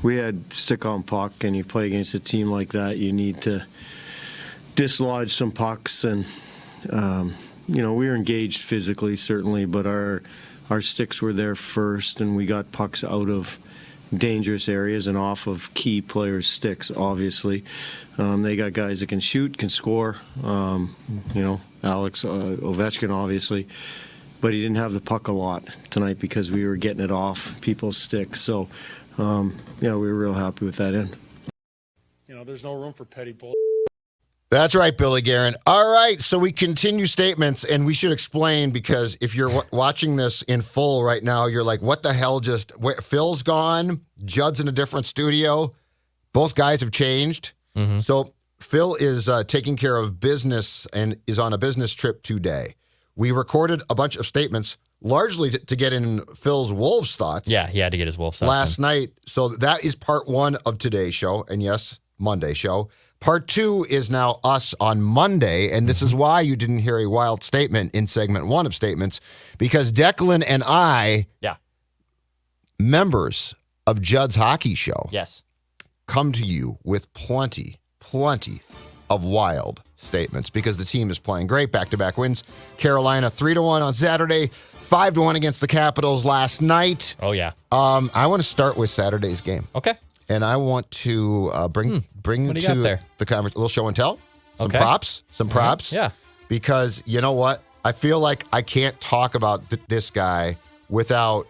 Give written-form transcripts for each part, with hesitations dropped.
we had stick-on puck, and you play against a team like that, you need to dislodge some pucks. And, we were engaged physically, certainly, but our sticks were there first, and we got pucks out of dangerous areas and off of key players' sticks, obviously. They got guys that can shoot, can score, Alex Ovechkin, obviously. But he didn't have the puck a lot tonight because we were getting it off people's sticks. So, we were real happy with that end. There's no room for petty bull. That's right, Billy Guerin. All right, so we continue statements, and we should explain, because if you're watching this in full right now, you're like, what the hell Phil's gone, Judd's in a different studio. Both guys have changed. Mm-hmm. So Phil is taking care of business and is on a business trip today. We recorded a bunch of statements, largely to get in Phil's Wolves thoughts. Yeah, he had to get his Wolves thoughts last night. So that is part one of today's show, and yes, Monday show. Part two is now us on Monday, and this is why you didn't hear a wild statement in segment one of statements, because Declan and I, members of Judd's Hockey Show, come to you with plenty of wild statements, because the team is playing great, back-to-back wins. Carolina 3-1 on Saturday, 5-1 against the Capitals last night. Oh, yeah. I want to start with Saturday's game. Okay. And I want to bring to the conversation a little show and tell, some props. Yeah. Because you know what? I feel like I can't talk about this guy without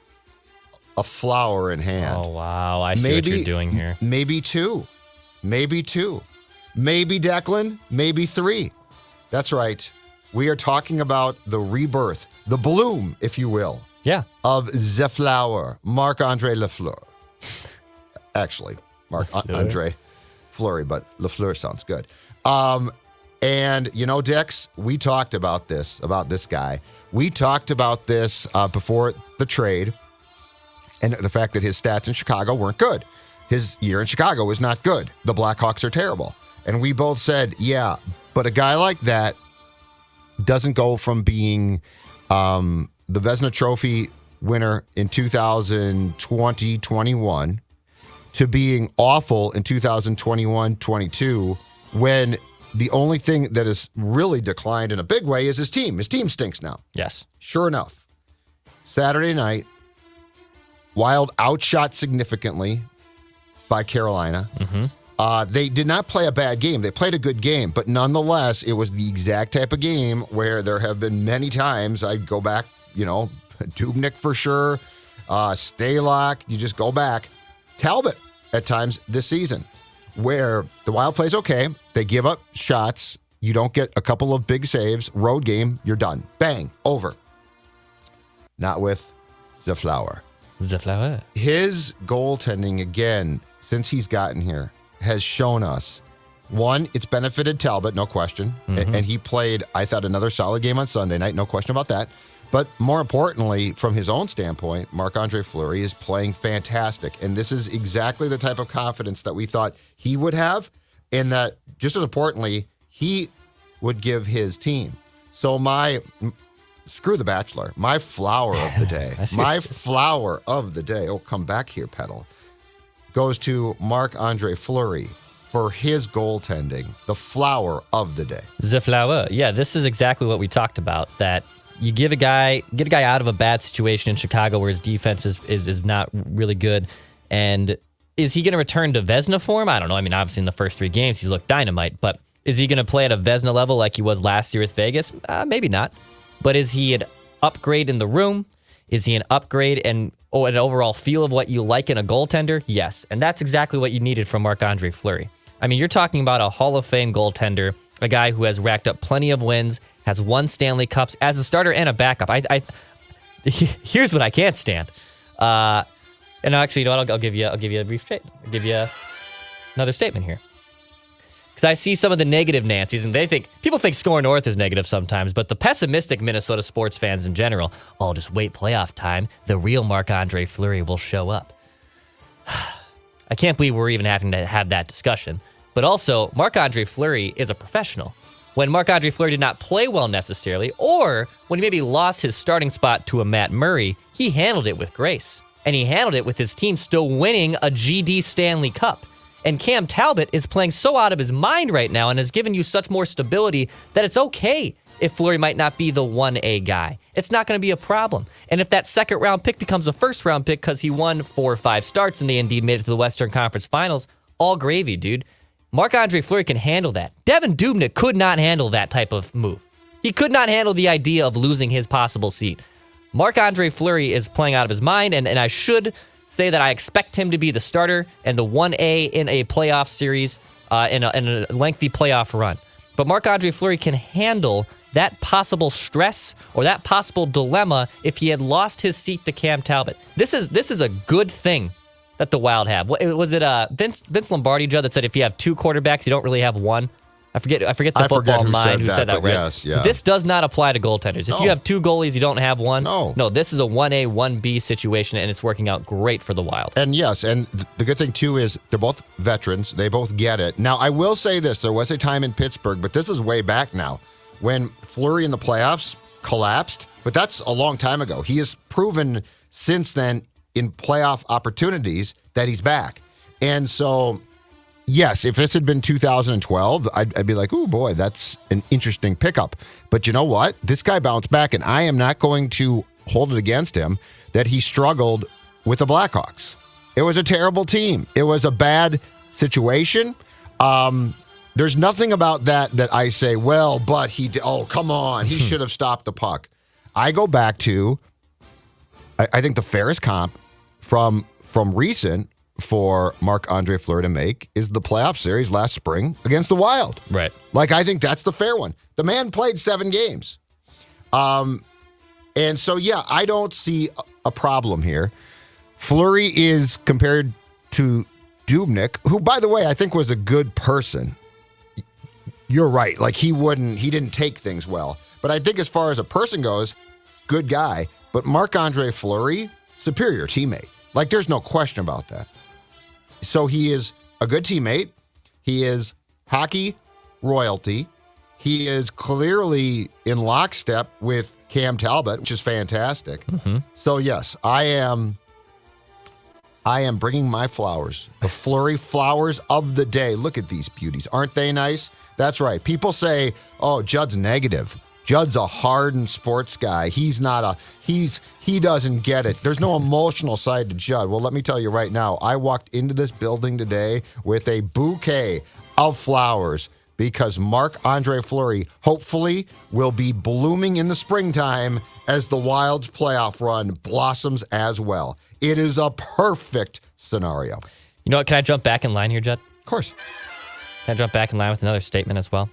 a flower in hand. Oh, wow. I see what you're doing here. Maybe two. Maybe Declan. Maybe three. That's right. We are talking about the rebirth, the bloom, if you will, of the flower, Marc-Andre Fleury. Actually, Marc-Andre Fleury, but Lafleur sounds good. And, Dex, we talked about this guy. We talked about this before the trade, and the fact that his stats in Chicago weren't good. His year in Chicago was not good. The Blackhawks are terrible. And we both said, but a guy like that doesn't go from being the Vezina Trophy winner in 2020-21 to being awful in 2021-22, when the only thing that has really declined in a big way is his team. His team stinks now. Yes. Sure enough, Saturday night, Wild outshot significantly by Carolina. Mm-hmm. They did not play a bad game. They played a good game, but nonetheless, it was the exact type of game where there have been many times, I go back, Dubnyk for sure, Stalock, you just go back. Talbot at times this season, where the Wild plays okay, they give up shots, you don't get a couple of big saves, road game, you're done. Bang, over. Not with the Flower. The Flower. His goaltending, again, since he's gotten here, has shown us, one, it's benefited Talbot, no question, and he played, I thought, another solid game on Sunday night, no question about that. But more importantly, from his own standpoint, Marc-Andre Fleury is playing fantastic. And this is exactly the type of confidence that we thought he would have, and that, just as importantly, he would give his team. So screw the Bachelor, my flower of the day, come back here, pedal, goes to Marc-Andre Fleury for his goaltending, the flower of the day. The flower. Yeah, this is exactly what we talked about, that you get a guy out of a bad situation in Chicago where his defense is not really good. And is he going to return to Vezina form? I don't know. I mean, obviously in the first three games, he's looked dynamite. But is he going to play at a Vezina level like he was last year with Vegas? Maybe not. But is he an upgrade in the room? Is he an upgrade and an overall feel of what you like in a goaltender? Yes. And that's exactly what you needed from Marc-Andre Fleury. I mean, you're talking about a Hall of Fame goaltender, a guy who has racked up plenty of wins, has won Stanley Cups as a starter and a backup. Here's what I can't stand. And actually, I'll give you a brief statement. I'll give you another statement here. Because I see some of the negative Nancy's, and people think Score North is negative sometimes, but the pessimistic Minnesota sports fans in general, just wait playoff time, the real Marc-Andre Fleury will show up. I can't believe we're even having to have that discussion. But also, Marc-Andre Fleury is a professional. When Marc-Andre Fleury did not play well necessarily, or when he maybe lost his starting spot to a Matt Murray, he handled it with grace. and he handled it with his team still winning a GD Stanley Cup. And Cam Talbot is playing so out of his mind right now and has given you such more stability that it's okay if Fleury might not be the 1A guy. It's not going to be a problem. And if that second-round pick becomes a first-round pick because he won 4 or 5 starts and they indeed made it to the Western Conference Finals, all gravy, dude. Marc-Andre Fleury can handle that. Devin Dubnyk could not handle that type of move. He could not handle the idea of losing his possible seat. Marc-Andre Fleury is playing out of his mind, and I should say that I expect him to be the starter and the 1A in a playoff series, in a lengthy playoff run. But Marc-Andre Fleury can handle that possible stress or that possible dilemma if he had lost his seat to Cam Talbot. This is a good thing that the Wild have. Was it Vince Lombardi, Judd, that said if you have 2 quarterbacks, you don't really have one? I forget the football mind who said that, right? Yes, yeah. This does not apply to goaltenders. If you have 2 goalies, you don't have one. No, this is a 1A, 1B situation, and it's working out great for the Wild. And yes, and the good thing, too, is they're both veterans. They both get it. Now, I will say this. There was a time in Pittsburgh, but this is way back now, when Fleury in the playoffs collapsed, but that's a long time ago. He has proven since then in playoff opportunities that he's back. And so, yes, if this had been 2012, I'd be like, oh boy, that's an interesting pickup. But you know what? This guy bounced back, and I am not going to hold it against him that he struggled with the Blackhawks. It was a terrible team. It was a bad situation. There's nothing about that I say, well, but come on, he should have stopped the puck. I go back to, I think the fairest comp from recent for Marc-Andre Fleury to make is the playoff series last spring against the Wild. Right. Like, I think that's the fair one. The man played 7 games. And so, yeah, I don't see a problem here. Fleury is compared to Dubnyk, who, by the way, I think was a good person. You're right. Like, he didn't take things well. But I think as far as a person goes, good guy. But Marc-Andre Fleury, superior teammate. Like, there's no question about that. So he is a good teammate. He is hockey royalty. He is clearly in lockstep with Cam Talbot, which is fantastic. Mm-hmm. So, yes, I am bringing my flowers, the Fleury flowers of the day. Look at these beauties. Aren't they nice? That's right. People say, oh, Judd's negative. Judd's a hardened sports guy. He doesn't get it. There's no emotional side to Judd. Well, let me tell you right now, I walked into this building today with a bouquet of flowers because Marc-Andre Fleury hopefully will be blooming in the springtime as the Wild's playoff run blossoms as well. It is a perfect scenario. You know what? Can I jump back in line here, Judd? Of course. Can I jump back in line with another statement as well?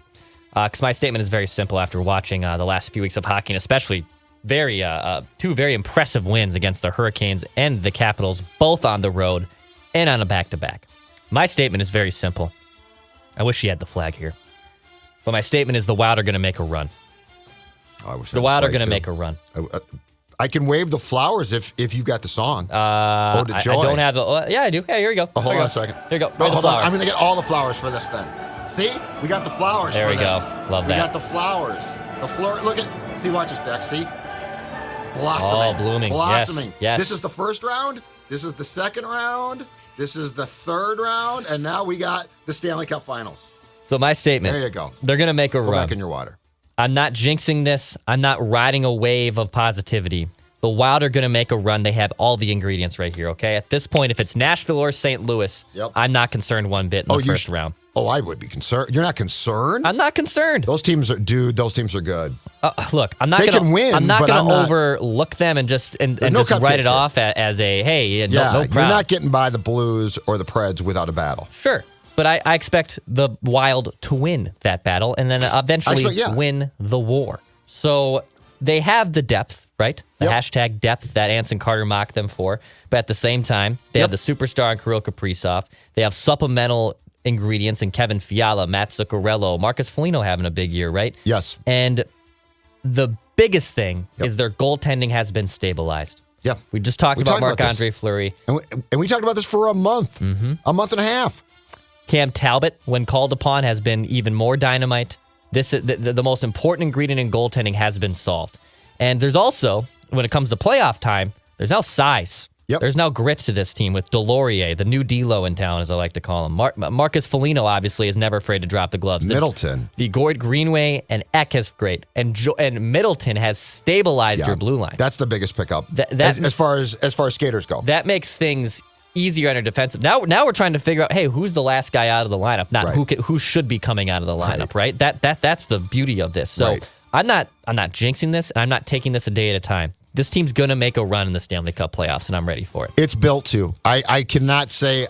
Because my statement is very simple after watching the last few weeks of hockey, and especially 2 very impressive wins against the Hurricanes and the Capitals, both on the road and on a back-to-back. My statement is very simple. I wish he had the flag here. But my statement is the Wild are going to make a run. The Wild are going to make a run. I can wave the flowers if you got the song. I don't have the... yeah, I do. Yeah, here you go. Hold on a second. Here you go. Hold on. I'm going to get all the flowers for this then. See? We got the flowers there for this. There we go. Love that. We got the flowers. The floor. Look at... See, watch this, Dex. See? Blossoming. Oh, blooming. Blossoming. Yes. This is the first round. This is the second round. This is the third round. And now we got the Stanley Cup Finals. So my statement. There you go. They're going to make a Go run. back in your water. I'm not jinxing this. I'm not riding a wave of positivity. The Wild are going to make a run. They have all the ingredients right here, okay? At this point, if it's Nashville or St. Louis, I'm not concerned one bit in the first round. Oh, I would be concerned. You're not concerned? I'm not concerned. Those teams are good. Look, I'm not going to win. I'm not going to overlook them and just write it off as a hey, no problem. You're not getting by the Blues or the Preds without a battle. Sure, but I expect the Wild to win that battle and then eventually win the war. So they have the depth, right? The hashtag depth that Anson Carter mocked them for. But at the same time, they have the superstar in Kirill Kaprizov. They have supplemental ingredients in Kevin Fiala, Matt Zuccarello, Marcus Foligno having a big year, right? Yes. And the biggest thing is their goaltending has been stabilized. Yeah. We just talked about Marc-Andre Fleury. And we talked about this for a month, a month and a half. Cam Talbot, when called upon, has been even more dynamite. The most important ingredient in goaltending has been solved. And there's also, when it comes to playoff time, there's now size. Yep. There's now grit to this team with Delorier, the new D-Lo in town, as I like to call him. Marcus Foligno, obviously, is never afraid to drop the gloves. Middleton. The Gord Greenway and Eck is great. And Middleton has stabilized your blue line. That's the biggest pickup as far as skaters go. That makes things easier on our defensive. Now we're trying to figure out, hey, who's the last guy out of the lineup? Not who should be coming out of the lineup, right? That's the beauty of this. So I'm not jinxing this, and I'm not taking this a day at a time. This team's going to make a run in the Stanley Cup playoffs, and I'm ready for it. It's built to. I cannot say,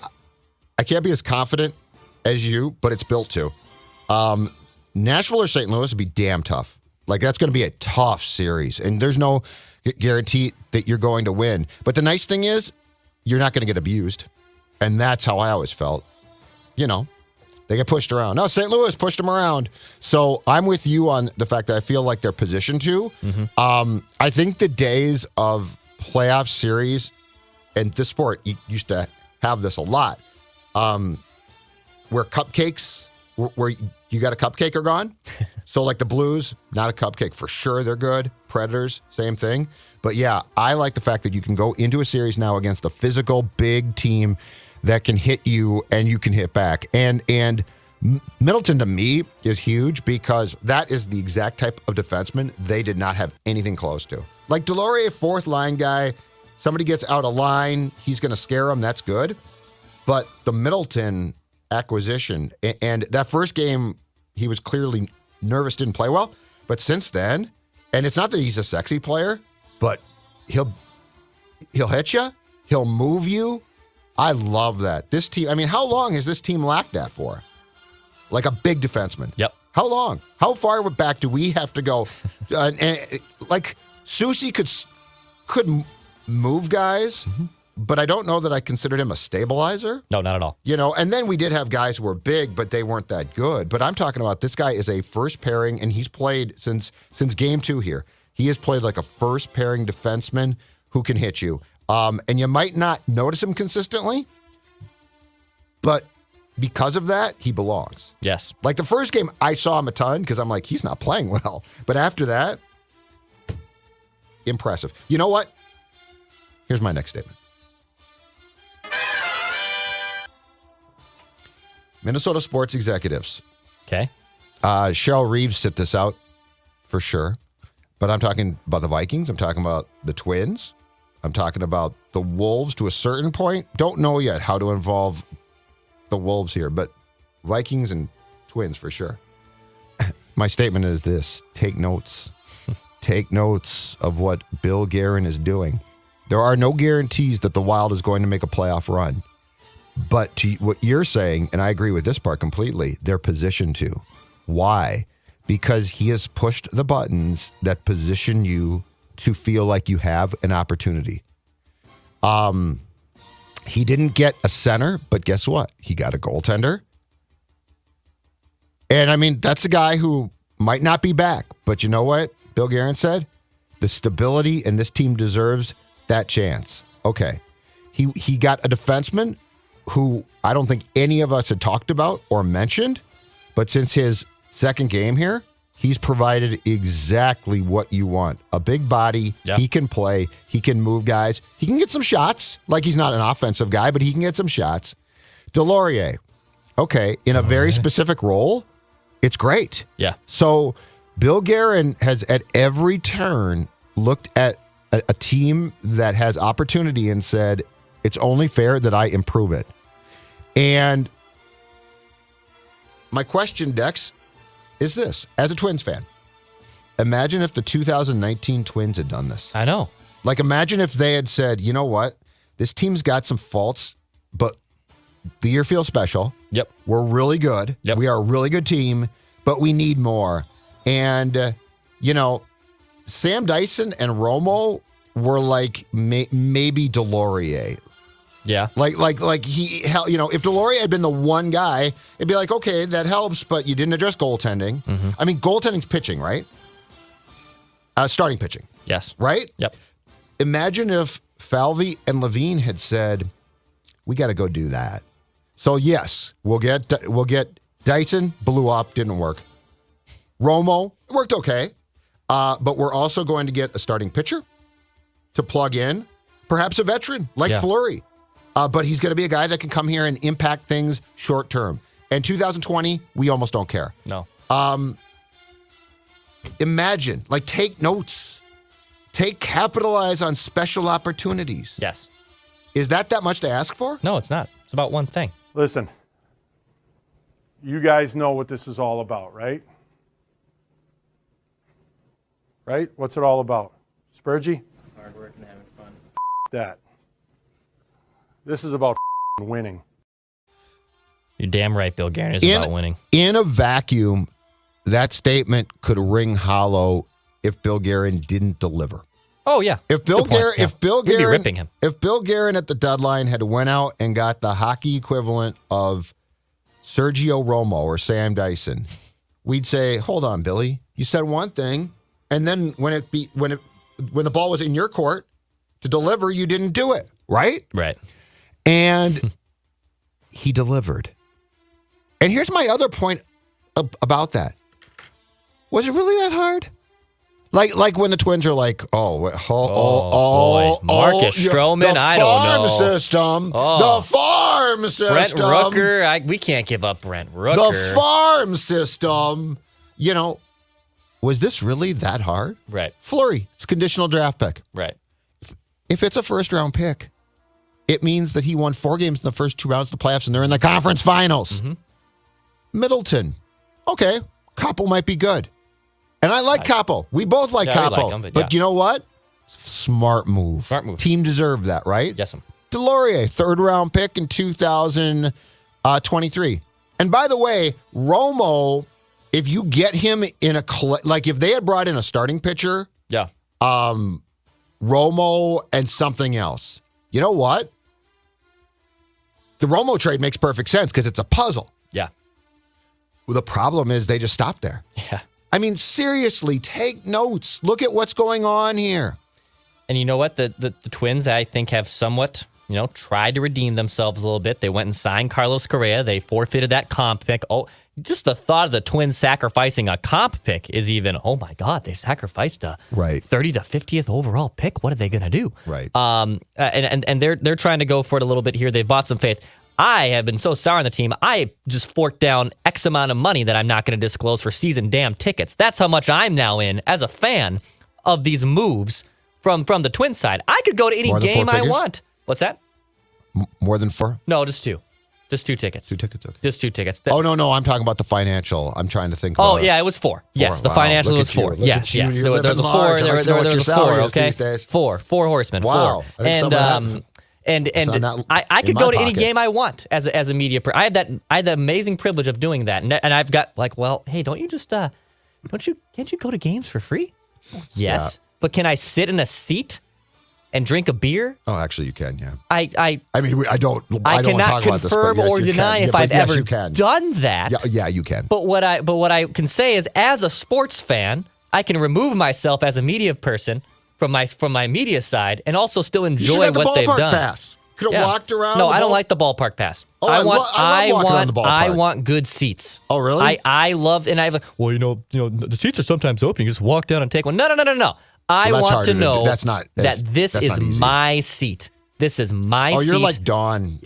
I can't be as confident as you, but it's built to. Nashville or St. Louis would be damn tough. Like, that's going to be a tough series, and there's no guarantee that you're going to win. But the nice thing is, you're not going to get abused, and that's how I always felt. They get pushed around. No, St. Louis pushed them around. So I'm with you on the fact that I feel like they're positioned to. Mm-hmm. I think the days of playoff series, and this sport, you used to have this a lot, where cupcakes, where you got a cupcake are gone. So like the Blues, not a cupcake for sure. They're good. Predators, same thing. But yeah, I like the fact that you can go into a series now against a physical, big team that can hit you and you can hit back. And Middleton to me is huge because that is the exact type of defenseman they did not have anything close to. Like Delorier, fourth line guy, somebody gets out of line, he's going to scare them. That's good. But the Middleton acquisition, and that first game, he was clearly nervous, didn't play well. But since then, and it's not that he's a sexy player, but he'll hit you, he'll move you. I love that. This team, I mean, how long has this team lacked that for? Like a big defenseman. Yep. How long? How far back do we have to go? Like, Soucy could move guys, but I don't know that I considered him a stabilizer. No, not at all. And then we did have guys who were big, but they weren't that good. But I'm talking about this guy is a first pairing, and he's played since game 2 here. He has played like a first pairing defenseman who can hit you. And you might not notice him consistently, but because of that, he belongs. Yes. Like the first game, I saw him a ton because I'm like, he's not playing well. But after that, impressive. You know what? Here's my next statement. Minnesota sports executives. Okay. Cheryl Reeves sit this out for sure. But I'm talking about the Vikings. I'm talking about the Twins. I'm talking about the Wolves to a certain point. Don't know yet how to involve the Wolves here, but Vikings and Twins for sure. My statement is this. Take notes. Take notes of what Bill Guerin is doing. There are no guarantees that the Wild is going to make a playoff run. But to what you're saying, and I agree with this part completely, they're positioned to. Why? Because he has pushed the buttons that position you to feel like you have an opportunity. He didn't get a center, but guess what? He got a goaltender. And I mean, that's a guy who might not be back, but you know what Bill Guerin said? The stability, and this team deserves that chance. Okay. He got a defenseman who I don't think any of us had talked about or mentioned, but since his second game here, he's provided exactly what you want. A big body. Yeah. He can play. He can move guys. He can get some shots. Like, he's not an offensive guy, but he can get some shots. Delorier. Okay. In a very specific role, it's great. Yeah. So Bill Guerin has at every turn looked at a team that has opportunity and said, it's only fair that I improve it. And my question, Dex, is this. As a Twins fan, imagine if the 2019 Twins had done this. I know. Like, imagine if they had said, you know what? This team's got some faults, but the year feels special. Yep. We're really good. Yep. We are a really good team, but we need more. And, Sam Dyson and Romo were like maybe Delorier. Yeah. Like he, if Delorier had been the one guy, it'd be like, okay, that helps, but you didn't address goaltending. Mm-hmm. I mean, goaltending's pitching, right? Starting pitching. Yes. Right? Yep. Imagine if Falvey and Levine had said, we got to go do that. So yes, we'll get Dyson, blew up, didn't work. Romo, worked okay. But we're also going to get a starting pitcher to plug in. perhaps a veteran like Fleury. But he's going to be a guy that can come here and impact things short term. And 2020, we almost don't care. No. Imagine, take notes. Capitalize on special opportunities. Yes. Is that much to ask for? No, it's not. It's about one thing. Listen, you guys know what this is all about, right? Right? What's it all about? Spurgey? Hard work and having fun. That. This is about winning. You're damn right, Bill Guerin. It's about winning. In a vacuum, that statement could ring hollow if Bill Guerin didn't deliver. Oh yeah. If Bill Guerin, we'd be ripping him. If Bill Guerin at the deadline had went out and got the hockey equivalent of Sergio Romo or Sam Dyson, we'd say, "Hold on, Billy. You said one thing, and then when the ball was in your court to deliver, you didn't do it, right?" Right. And he delivered. And here's my other point about that. Was it really that hard? Like when the Twins are like, boy. Marcus Stroman, I don't know. The farm system. Brent Rooker, we can't give up Brent Rooker. The farm system. Was this really that hard? Right. Fleury, it's a conditional draft pick. Right. If it's a first-round pick, it means that he won 4 games in the first 2 rounds of the playoffs, and they're in the conference finals. Mm-hmm. Middleton. Okay, Capo might be good. And I like Capo. We both like Capo. We like him, but you know what? Smart move. Smart move. Team deserved that, right? Yes, sir. Delorier, 3rd-round pick in 2023. And by the way, Romo, if you get him in if they had brought in a starting pitcher, Romo and something else, you know what? The Romo trade makes perfect sense because it's a puzzle. Yeah. Well, the problem is they just stopped there. Yeah. I mean, seriously, take notes. Look at what's going on here. And you know what? The Twins, I think, have somewhat, tried to redeem themselves a little bit. They went and signed Carlos Correa. They forfeited that comp pick. Oh, just the thought of the Twins sacrificing a comp pick is even, oh my God, they sacrificed a 30 to 50th overall pick. What are they going to do? Right. And they're trying to go for it a little bit here. They bought some faith. I have been so sour on the team. I just forked down X amount of money that I'm not going to disclose for season damn tickets. That's how much I'm now in as a fan of these moves from the Twins side. I could go to any game I want. What's that? More than 4? No, just 2. Just 2 tickets. 2 tickets, okay. Just 2 tickets. No, I'm talking about the financial. I'm trying to think. Oh, yeah, it was 4. Yes, the financial was 4. Yes. There was a 4. There was a 4, okay? 4 horsemen. Wow. 4. And I could go to any game I want as a media I have the amazing privilege of doing that. And I've got hey, don't you just can't you go to games for free? Yes. Yeah. But can I sit in a seat and drink a beer? Oh, actually you can, yeah. I don't cannot confirm or deny if I've ever done that. Yeah, you can. But what I can say is, as a sports fan, I can remove myself as a media person from my media side and also still enjoy what they've done. Pass. Could have walked around. No, I don't like the ballpark pass. Oh, I love walking around the ballpark. I want good seats. Oh, really? I love, and I have. Well, the seats are sometimes open. You just walk down and take one. No. I want to know that this is my seat. This is my seat. Oh, you're like Dawn.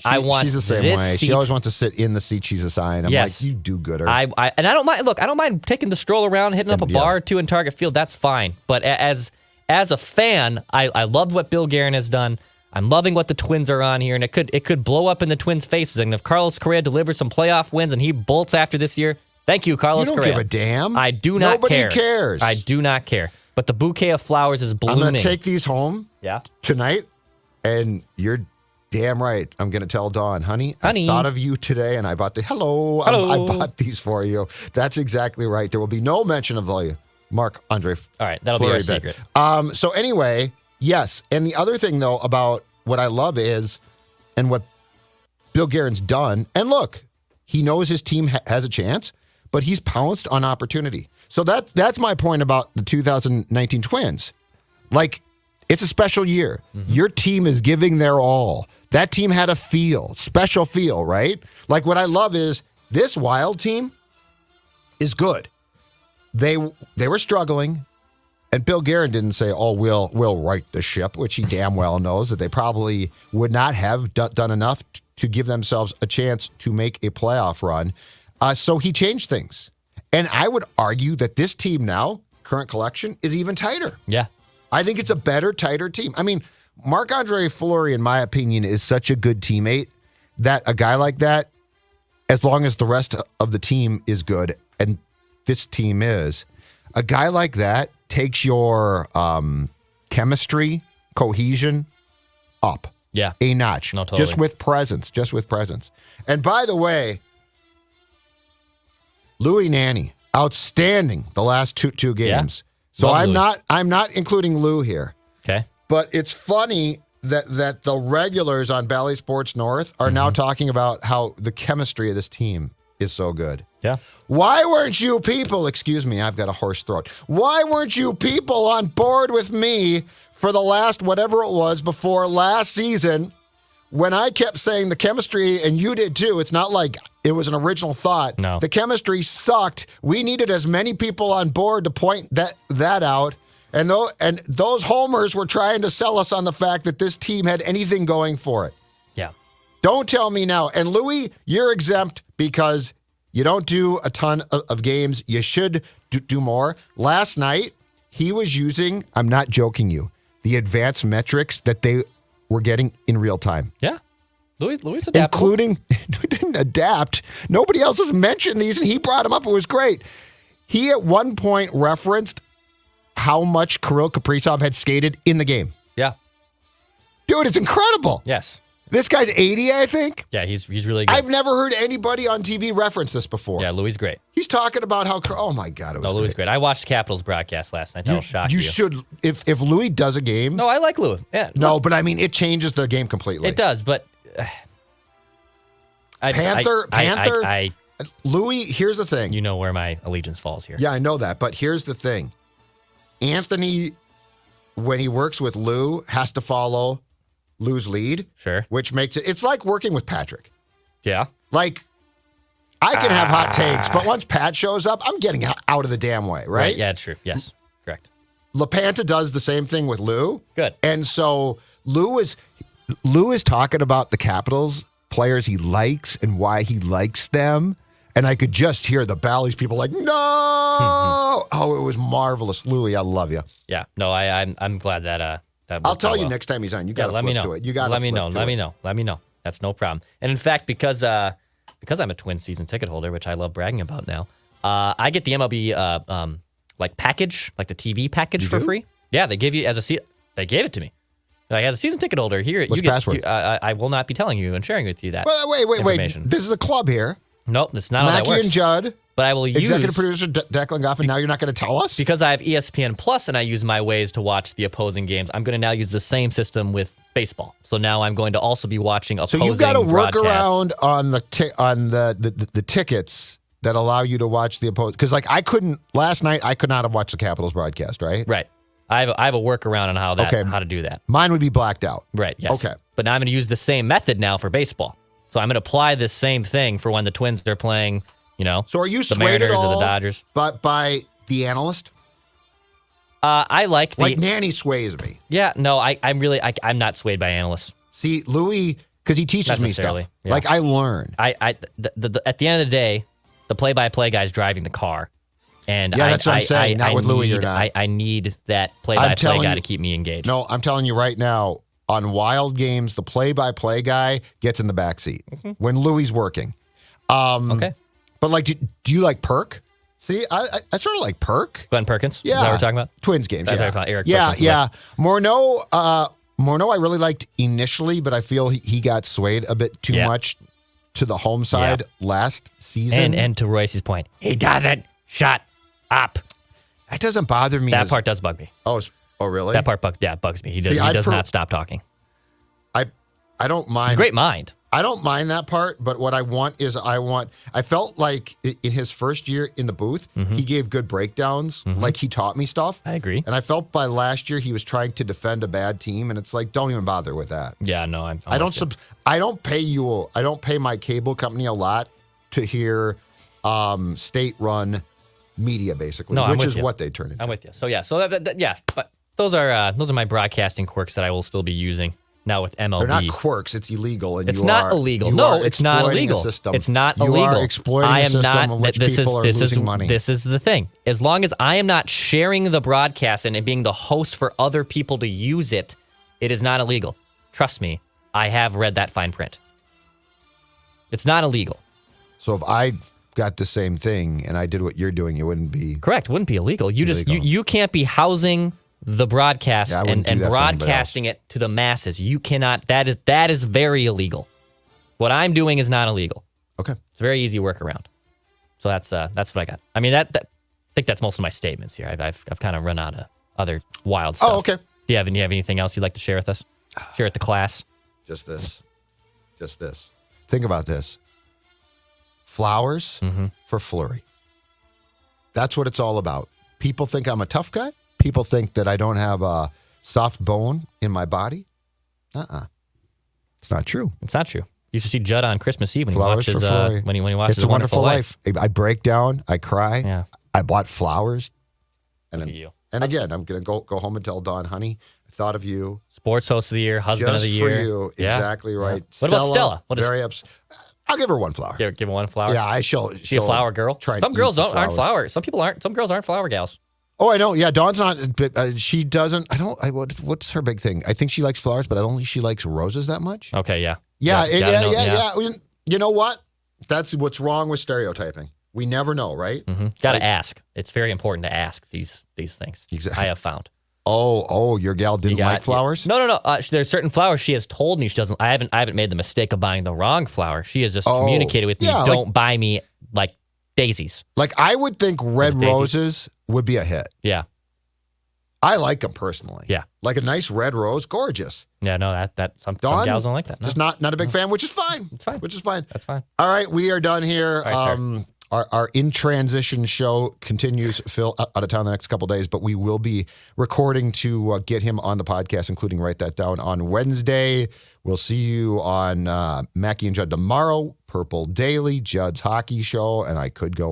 She's the same way. Seat. She always wants to sit in the seat she's assigned. I'm like, you do gooder. I don't mind. Look, I don't mind taking the stroll around, hitting up a bar or two in Target Field. That's fine. But as a fan, I loved what Bill Guerin has done. I'm loving what the Twins are on here, and it could blow up in the Twins' faces. And if Carlos Correa delivers some playoff wins and he bolts after this year, thank you, Carlos Correa. You don't give a damn. I do not care. Nobody cares. I do not care. But the bouquet of flowers is blooming. I'm going to take these home tonight, and you're damn right. I'm going to tell Dawn, honey, I thought of you today, and I bought hello. I bought these for you. That's exactly right. There will be no mention of the Marc-Andre Fleury. All right, that'll be our secret. So anyway, yes. And the other thing, though, about what I love is, and what Bill Guerin's done, and look, he knows his team has a chance, but he's pounced on opportunity. So that's my point about the 2019 Twins. It's a special year. Mm-hmm. Your team is giving their all. That team had a special feel, right? What I love is this Wild team is good. They were struggling, And Bill Guerin didn't say, "Oh, we'll right the ship," which he damn well knows that they probably would not have done enough to give themselves a chance to make a playoff run. So he changed things, and I would argue that this team now, current collection, is even tighter. Yeah, I think it's a better, tighter team. I mean, Marc-Andre Fleury, in my opinion, is such a good teammate that a guy like that, as long as the rest of the team is good, and this team is, a guy like that takes your chemistry, cohesion up. Yeah. A notch. No, totally. Just with presence. And by the way, Louis Nanny, outstanding the last two games. Yeah. So Love I'm not including Lou here. Okay. But it's funny that the regulars on Bally Sports North are now talking about how the chemistry of this team is so good. Yeah. Why weren't you people, excuse me, I've got a hoarse throat. Why weren't you people on board with me for the last whatever it was before last season when I kept saying the chemistry, and you did too, it's not like it was an original thought. No. The chemistry sucked. We needed as many people on board to point that out. And those homers were trying to sell us on the fact that this team had anything going for it. Yeah. Don't tell me now. And Louis, you're exempt because you don't do a ton of games. You should do more. Last night, he was using, I'm not joking you, the advanced metrics that they were getting in real time. Yeah. Louis adaptable. Including, didn't adapt. Nobody else has mentioned these, and he brought them up. It was great. He at one point referenced how much Kirill Kaprizov had skated in the game. Yeah. Dude, it's incredible. Yes. This guy's 80, I think. Yeah, he's really good. I've never heard anybody on TV reference this before. Yeah, Louis great. He's talking about how, oh my God, it was Louis great. I watched Capitals broadcast last night. That'll shock you. You should, if Louis does a game. No, I like Louis. Yeah. No, but I mean, it changes the game completely. It does, but Panther, I Louis, here's the thing. you know where my allegiance falls here. Yeah, I know that, but here's the thing. Anthony, when he works with Lou, has to follow Lou's lead. Sure. Which makes it's like working with Patrick. Yeah. Like, I can have hot takes, but once Pat shows up, I'm getting out of the damn way, right? Yeah, true. Yes, correct. LaPanta does the same thing with Lou. Good. And so Lou is talking about the Capitals players he likes and why he likes them. And I could just hear the Bally's people like, no! Oh, it was marvelous. Louis, I love you. Yeah. No, I'm glad that I'll tell you well. next time he's on. You got to let me flip know. to it. You got to let me know. Let me know. That's no problem. And in fact, because I'm a Twins season ticket holder, which I love bragging about now, I get the MLB like package, like the TV package for free. Yeah, they give you they gave it to me. Like, as a season ticket holder, here What's you get. password? I will not be telling you and sharing with you that. Wait. information. This is a club here. Nope, that's not how that Mackie works. and Judd, But I will use executive producer Declan Goff, and now you're not going to tell us? because I have ESPN Plus and I use my ways to watch the opposing games. I'm going to now use the same system with baseball. So now I'm going to also be watching opposing So you've got to work broadcasts. around on the tickets that allow you to watch the opposing. Because like last night I could not have watched the Capitals broadcast, right? Right. I have a workaround on how to do that. Mine would be blacked out. Right. Yes. Okay. But now I'm going to use the same method now for baseball. So I'm going to apply this same thing for when the Twins are playing. So are you the swayed Mariners at all or the Dodgers? But by the analyst? I like the. Like Nanny sways me. Yeah. No. I'm not swayed by analysts. See, Louis, because he teaches me stuff. Necessarily, yeah. Like I learn. At the end of the day, the play-by-play guy's driving the car, and Yeah, that's what I'm saying. Not with Louis, you're not. I need that play-by-play guy you- to keep me engaged. No, I'm telling you right now, on wild games, the play-by-play guy gets in the back seat when Louis working. Okay. But like, do you like Perk? See, I sort of like Perk. Glenn Perkins. Yeah, Is that what we're talking about? Twins games. That's Yeah, what I'm talking about. Eric yeah, Perkins, yeah. Morneau, I really liked initially, but I feel he got swayed a bit too much to the home side last season. And to Royce's point, he doesn't shut up. that doesn't bother me. That part does bug me. Oh, really? That part bugs me. He does, See, he does not stop talking. I don't mind. He's a great mind. I don't mind that part, but what I want is I felt like in his first year in the booth, he gave good breakdowns. Like he taught me stuff. I agree. And I felt by last year he was trying to defend a bad team, and it's like, don't even bother with that. Yeah, no, I don't pay my cable company a lot to hear state-run media, basically, No, I'm which with is you. what they turn into. I'm with you. So yeah, but those are my broadcasting quirks that I will still be using now with MLB. They're not quirks. It's illegal. And It's you not are, illegal. you No, are it's not exploiting illegal. a system. It's not you illegal. are exploiting I a am system not. in which people are losing money. This is the thing. As long as I am not sharing the broadcast and being the host for other people to use it, it is not illegal. Trust me, I have read that fine print. It's not illegal. So if I got the same thing and I did what you're doing, it wouldn't be Correct. Wouldn't be illegal. You illegal. you can't be housing the broadcast Yeah, I wouldn't and do that for anybody broadcasting it to the masses. You cannot. That is very illegal. What I'm doing is not illegal. Okay. It's a very easy workaround. So that's what I got. I mean I think that's most of my statements here. I've kind of run out of other wild stuff. Oh, okay. Do you have anything else you'd like to share with us? Share with the class. Just this. Think about this. Flowers for Fleury. That's what it's all about. People think I'm a tough guy. People think that I don't have a soft bone in my body. It's not true. It's not true. You should see Judd on Christmas Eve when Flowers he watches for Fleury. when he watches It's a Wonderful Life. Life. I break down. I cry. Yeah. I bought flowers. And Look then, at you. and again, I'm going to go home and tell Dawn, honey, I thought of you. Sports host of the year, husband Just of the year. for you. Yeah. Exactly right. Yeah. What about Stella? Very upset. I'll give her one flower. Give her one flower. Yeah, she'll She a flower girl. try and Some eat girls the aren't flowers. flowers. Some people aren't. Some girls aren't flower gals. Oh, I know. Yeah, Dawn's not. But she doesn't. What's her big thing? I think she likes flowers, but I don't think she likes roses that much. Okay, yeah. Yeah, Gotta know, You know what? That's what's wrong with stereotyping. We never know, right? Got to ask. It's very important to ask these things. Exactly. I have found. Oh, your gal didn't like flowers? No. There's certain flowers she has told me she doesn't. I haven't made the mistake of buying the wrong flower. She has just communicated with me. yeah, Don't buy me like daisies. Like I would think red Daisy. roses would be a hit. Yeah. I like them personally. Yeah. Like a nice red rose, gorgeous. Yeah. No, that some Dawn, gals don't like that. No. Just not a big fan, which is fine. It's fine. Which is fine. That's fine. All right, we are done here. All right, sir. Our in transition show continues. Phil out of town the next couple days, but we will be recording to get him on the podcast, including Write That Down on Wednesday. We'll see you on Mackie and Judd tomorrow, Purple Daily, Judd's Hockey Show, and I could go